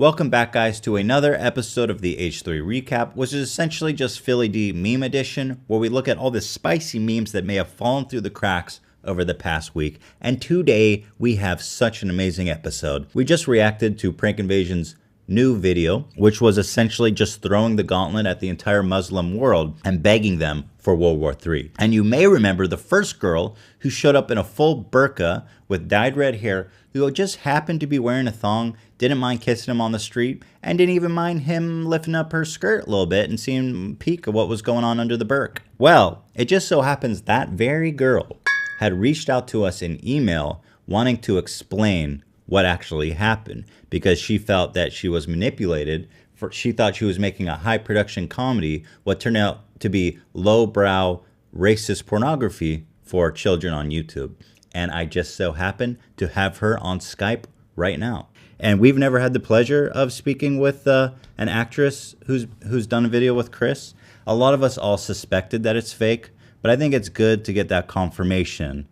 Welcome back, guys, to another episode of the H3 Recap, which is essentially just Philly D meme edition, where we look at all the spicy memes that may have fallen through the cracks over the past week. And today, we have such an amazing episode. We just reacted to Prank Invasion's new video, which was essentially just throwing the gauntlet at the entire Muslim world and begging them for World War III. And you may remember the first girl who showed up in a full burqa with dyed red hair, who just happened to be wearing a thong, didn't mind kissing him on the street, and didn't even mind him lifting up her skirt a little bit and seeing a peek of what was going on under the burq. Well, it just so happens that very girl had reached out to us in email wanting to explain what actually happened, because she felt that she was manipulated. She thought she was making a high production comedy, what turned out to be lowbrow racist pornography for children on YouTube. And I just so happen to have her on Skype right now. And we've never had the pleasure of speaking with an actress who's done a video with Chris. A lot of us all suspected that it's fake, but I think it's good to get that confirmation.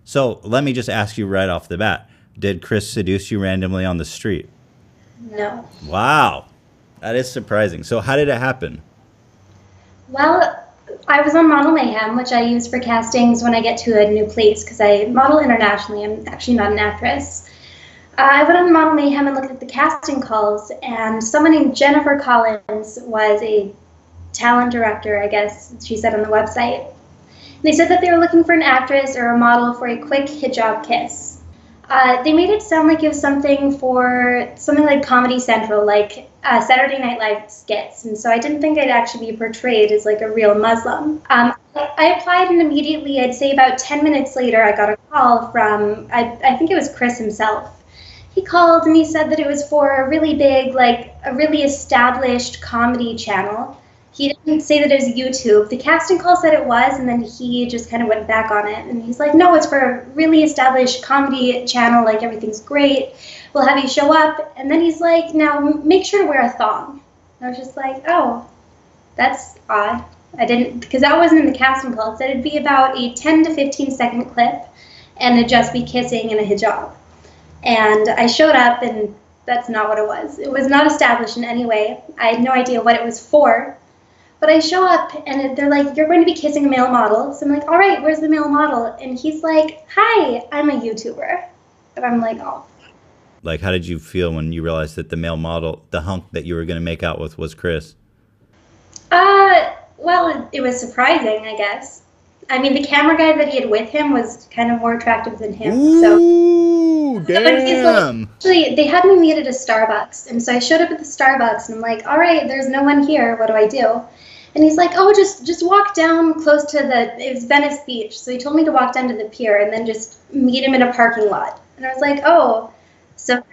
So let me just ask you right off the bat. Did Chris seduce you randomly on the street? No. Wow. That is surprising. So how did it happen? Well, I was on Model Mayhem, which I use for castings when I get to a new place, because I model internationally. I'm actually not an actress. I went on Model Mayhem and looked at the casting calls, and someone named Jennifer Collins was a talent director, I guess she said on the website. And they said that they were looking for an actress or a model for a quick hijab kiss. They made it sound like it was something like Comedy Central, like Saturday Night Live skits. And so I didn't think I'd actually be portrayed as like a real Muslim. I applied, and immediately, I'd say about 10 minutes later, I got a call from, I think it was Chris himself. He called and he said that it was for a really big, like a really established comedy channel. He didn't say that it was YouTube. The casting call said it was, and then he just kind of went back on it. And he's like, no, it's for a really established comedy channel, like everything's great. We'll have you show up. And then he's like, now make sure to wear a thong. And I was just like, oh, that's odd. I didn't, because that wasn't in the casting call. It said it'd be about a 10 to 15 second clip, and it'd just be kissing in a hijab. And I showed up, and that's not what it was. It was not established in any way. I had no idea what it was for. But I show up, and they're like, you're going to be kissing a male model. So I'm like, all right, where's the male model? And he's like, hi, I'm a YouTuber. And I'm like, oh. Like, how did you feel when you realized that the male model, the hunk that you were going to make out with, was Chris? Well, it was surprising, I guess. I mean, the camera guy that he had with him was kind of more attractive than him. Ooh, damn. Like, actually, they had me meet at a Starbucks. And so I showed up at the Starbucks, and I'm like, all right, there's no one here. What do I do? And he's like, oh, just walk down close to it was Venice Beach. So he told me to walk down to the pier and then just meet him in a parking lot. And I was like, oh, so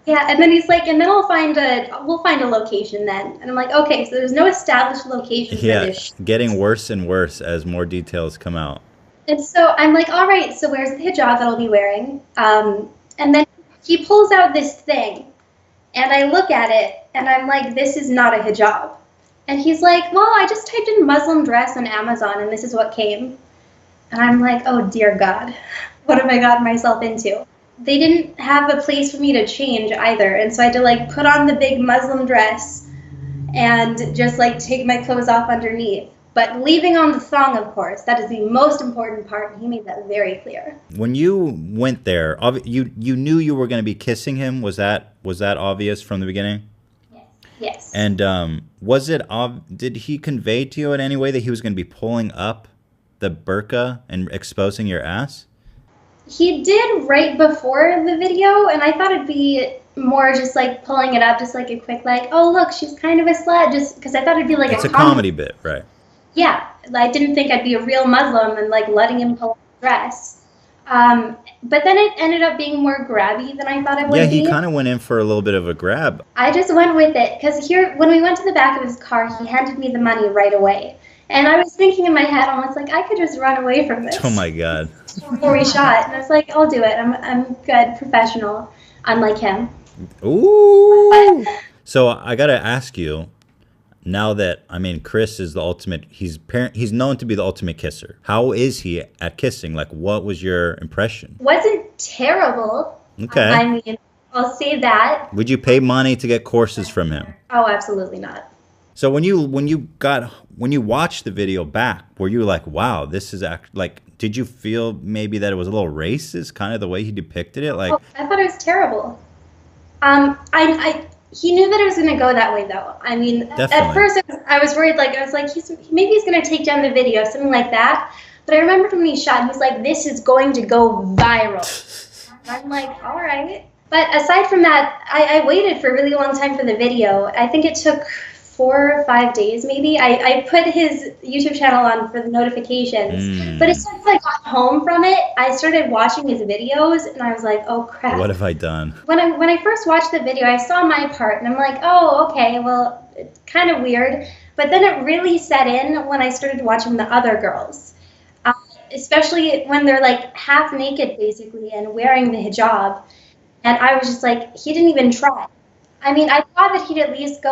yeah. And then he's like, and then we'll find a location then. And I'm like, okay, so there's no established location for this. Yeah, getting worse and worse as more details come out. And so I'm like, all right, so where's the hijab that I'll be wearing? And then he pulls out this thing, and I look at it, and I'm like, this is not a hijab. And he's like, well, I just typed in Muslim dress on Amazon, and this is what came. And I'm like, oh, dear God, what have I gotten myself into? They didn't have a place for me to change either. And so I had to, like, put on the big Muslim dress and just, like, take my clothes off underneath. But leaving on the thong, of course, that is the most important part. And he made that very clear. When you went there, you knew you were going to be kissing him. Was that obvious from the beginning? Yes. And did he convey to you in any way that he was going to be pulling up the burqa and exposing your ass? He did right before the video, and I thought it'd be more just like pulling it up, just like a quick, like, oh, look, she's kind of a slut, just because I thought it'd be like it's a comedy bit, right? Yeah, I didn't think I'd be a real Muslim and like letting him pull up the dress. But then it ended up being more grabby than I thought it would be. Yeah, he kind of went in for a little bit of a grab. I just went with it, because when we went to the back of his car, he handed me the money right away. And I was thinking in my head, almost like, I could just run away from this. Oh my God. Before we shot. And I was like, I'll do it. I'm good, professional, unlike him. Ooh. So I got to ask you, now that, I mean, Chris is the ultimate, he's known to be the ultimate kisser. How is he at kissing? Like, what was your impression? Wasn't terrible. Okay. I mean, I'll say that. Would you pay money to get courses from him? Oh, absolutely not. So when you watched the video back, were you like, wow, this is like, did you feel maybe that it was a little racist, kind of the way he depicted it? Like, Oh, I thought it was terrible. He knew that it was going to go that way, though. I mean, Definitely. At first I was worried. Like, I was like, maybe he's going to take down the video, something like that. But I remembered when he shot, he was like, this is going to go viral. I'm like, all right. But aside from that, I waited for a really long time for the video. I think it took 4 or 5 days, maybe. I put his YouTube channel on for the notifications. But as soon as I got home from it, I started watching his videos, and I was like, oh, crap. what have I done? When I first watched the video, I saw my part, and I'm like, oh, okay, well, it's kind of weird. But then it really set in when I started watching the other girls. Especially when they're like half naked, basically, and wearing the hijab. And I was just like, he didn't even try. I mean, I thought that he'd at least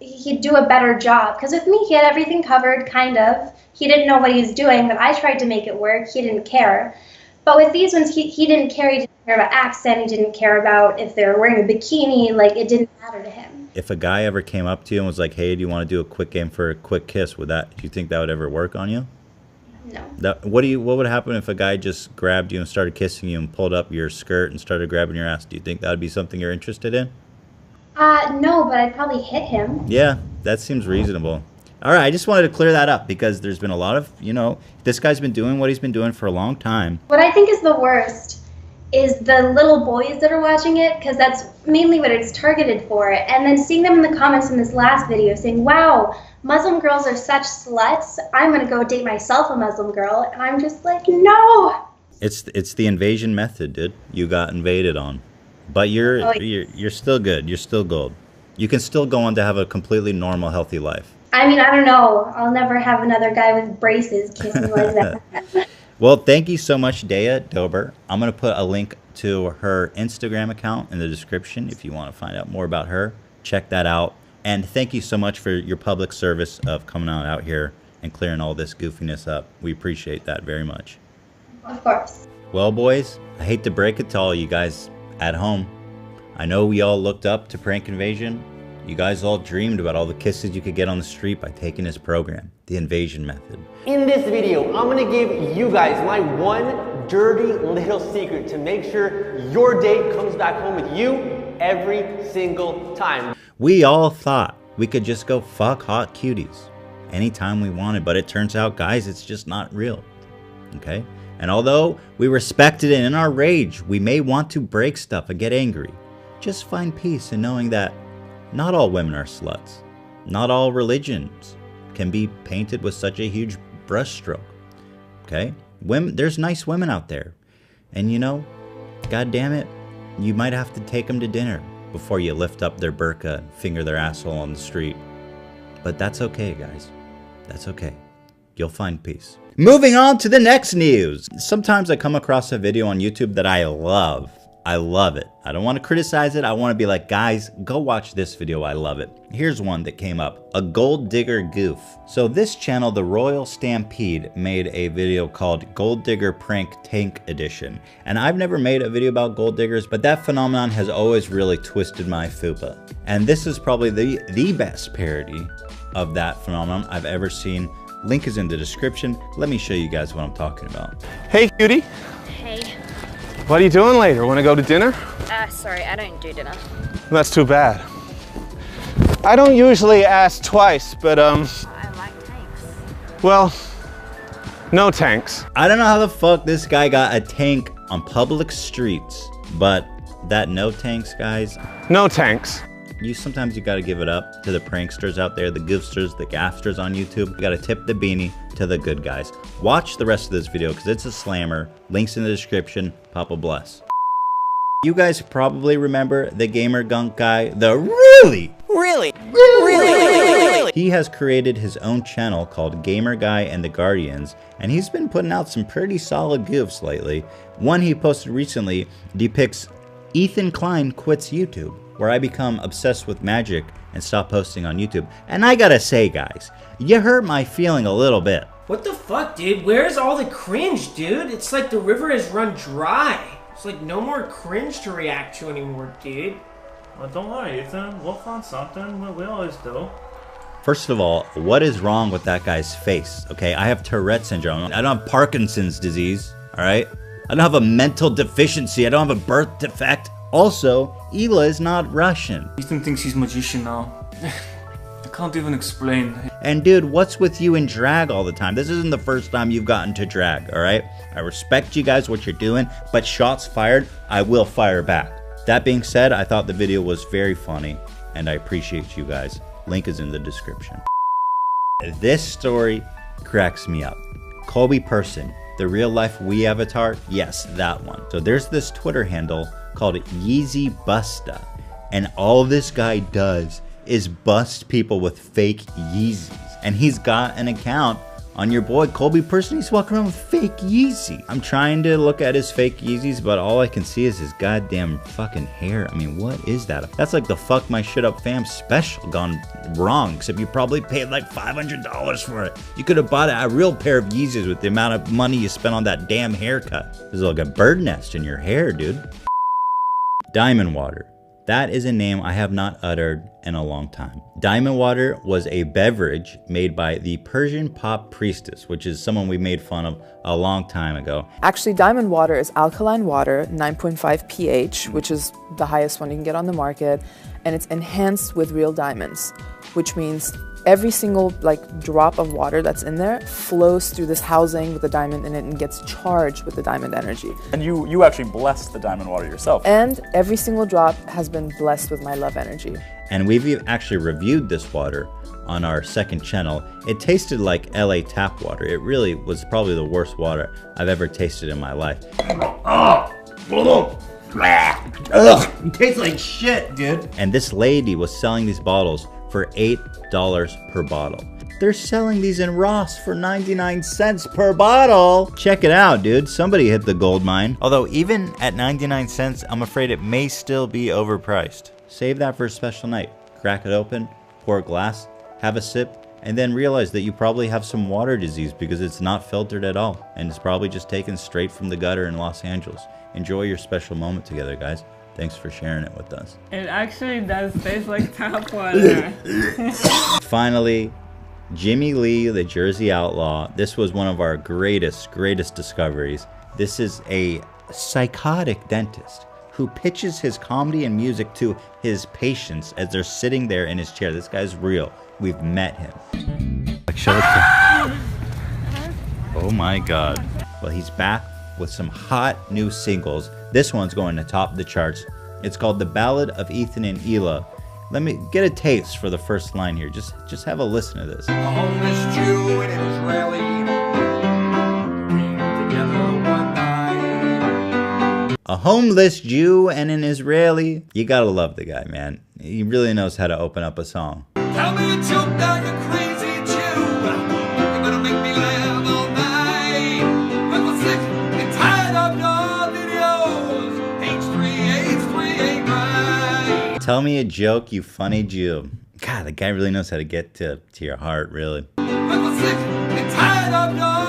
he'd do a better job. Because with me, he had everything covered, kind of. He didn't know what he was doing, but I tried to make it work. He didn't care. But with these ones, he didn't care. He didn't care about accent. He didn't care about if they were wearing a bikini. Like, it didn't matter to him. If a guy ever came up to you and was like, hey, do you want to do a quick game for a quick kiss? Do you think that would ever work on you? No. What would happen if a guy just grabbed you and started kissing you and pulled up your skirt and started grabbing your ass? Do you think that would be something you're interested in? No, but I'd probably hit him. Yeah, that seems reasonable. All right, I just wanted to clear that up because there's been a lot of, this guy's been doing what he's been doing for a long time. What I think is the worst is the little boys that are watching it, because that's mainly what it's targeted for. And then seeing them in the comments in this last video saying, wow, Muslim girls are such sluts. I'm going to go date myself a Muslim girl. And I'm just like, no. It's the invasion method, dude. You got invaded on. But you're still good. You're still gold. You can still go on to have a completely normal, healthy life. I mean, I don't know. I'll never have another guy with braces kiss me like that. Well, thank you so much, Dea Dober. I'm going to put a link to her Instagram account in the description if you want to find out more about her. Check that out. And thank you so much for your public service of coming out here and clearing all this goofiness up. We appreciate that very much. Of course. Well, boys, I hate to break it to all you guys at home. I know we all looked up to Prank Invasion. You guys all dreamed about all the kisses you could get on the street by taking his program, the invasion method. In this video, I'm gonna give you guys my one dirty little secret to make sure your date comes back home with you every single time. We all thought we could just go fuck hot cuties anytime we wanted, but it turns out, guys, it's just not real. Okay? And although we respected it in our rage, we may want to break stuff and get angry. Just find peace in knowing that not all women are sluts. Not all religions can be painted with such a huge brushstroke. Okay? There's nice women out there. And God damn it, you might have to take them to dinner before you lift up their burqa and finger their asshole on the street. But that's okay, guys. That's okay. You'll find peace. Moving on to the next news. Sometimes I come across a video on YouTube that I love. I love it. I don't want to criticize it. I want to be like, guys, go watch this video. I love it. Here's one that came up. A gold digger goof. So this channel, The Royal Stampede, made a video called Gold Digger Prank Tank Edition. And I've never made a video about gold diggers, but that phenomenon has always really twisted my fupa. And this is probably the best parody of that phenomenon I've ever seen. Link is in the description. Let me show you guys what I'm talking about. Hey, cutie. Hey. What are you doing later? Want to go to dinner? Sorry, I don't do dinner. That's too bad. I don't usually ask twice, but I like tanks. well, no tanks. I don't know how the fuck this guy got a tank on public streets, but that no tanks, guys, No tanks. sometimes you gotta give it up to the pranksters out there, the goofsters, the gaffsters on YouTube. You gotta tip the beanie to the good guys. Watch the rest of this video because it's a slammer. Links in the description. Papa bless. You guys probably remember the Gamer Gunk guy, the really. He has created his own channel called Gamer Guy and the Guardians, and he's been putting out some pretty solid goofs lately. One he posted recently depicts Ethan Klein quits YouTube, where I become obsessed with magic and stop posting on YouTube. And I gotta say, guys, you hurt my feeling a little bit. What the fuck, dude? Where's all the cringe, dude? It's like the river has run dry. It's like no more cringe to react to anymore, dude. Well, don't worry, Ethan. We'll find something. We always do. First of all, what is wrong with that guy's face? Okay, I have Tourette syndrome. I don't have Parkinson's disease, all right? I don't have a mental deficiency. I don't have a birth defect. Also, Hila is not Russian. Ethan thinks he's magician now. I can't even explain. And dude, what's with you in drag all the time? This isn't the first time you've gotten to drag, all right? I respect you guys, what you're doing, but shots fired, I will fire back. That being said, I thought the video was very funny, and I appreciate you guys. Link is in the description. This story cracks me up. Colby Person, the real life Wii avatar? Yes, that one. So there's this Twitter handle called Yeezy Busta, and all this guy does is bust people with fake Yeezys. And he's got an account on your boy Colby Person. He's walking around with fake Yeezy. I'm trying to look at his fake Yeezys, but all I can see is his goddamn fucking hair. I mean, what is that? That's like the Fuck My Shit Up Fam special gone wrong, except you probably paid like $500 for it. You could have bought a real pair of Yeezys with the amount of money you spent on that damn haircut. There's like a bird nest in your hair, dude. Diamond Water. That is a name I have not uttered in a long time. Diamond Water was a beverage made by the Persian pop priestess, which is someone we made fun of a long time ago. Actually, Diamond Water is alkaline water, 9.5 pH, which is the highest one you can get on the market, and it's enhanced with real diamonds, which means every single drop of water that's in there flows through this housing with a diamond in it and gets charged with the diamond energy. And you actually blessed the diamond water yourself. And every single drop has been blessed with my love energy. And we've actually reviewed this water on our second channel. It tasted like LA tap water. It really was probably the worst water I've ever tasted in my life. Ugh, it tastes like shit, dude. And this lady was selling these bottles for $8 per bottle. They're selling these in Ross for 99 cents per bottle. Check it out, dude. Somebody hit the gold mine. Although even at 99 cents, I'm afraid it may still be overpriced. Save that for a special night. Crack it open, pour a glass, have a sip, and then realize that you probably have some water disease because it's not filtered at all. And it's probably just taken straight from the gutter in Los Angeles. Enjoy your special moment together, guys. Thanks for sharing it with us. It actually does taste like tap water. Finally, Jimmy Lee, the Jersey Outlaw. This was one of our greatest discoveries. This is a psychotic dentist who pitches his comedy and music to his patients as they're sitting there in his chair. This guy's real. We've met him. Oh my God. Well, he's back with some hot new singles. This one's going to top the charts. It's called The Ballad of Ethan and Hila. Let me get a taste for the first line here. Just have a listen to this. A homeless Jew and an Israeli came together one night. A homeless Jew and an Israeli. You gotta love the guy, man. He really knows how to open up a song. Tell me a joke now, you crazy Jew. You're gonna make me laugh all night. I'm sick and tired of your videos. H3 ain't right. Tell me a joke, you funny Jew. God, the guy really knows how to get to your heart, really. I'm sick and tired of your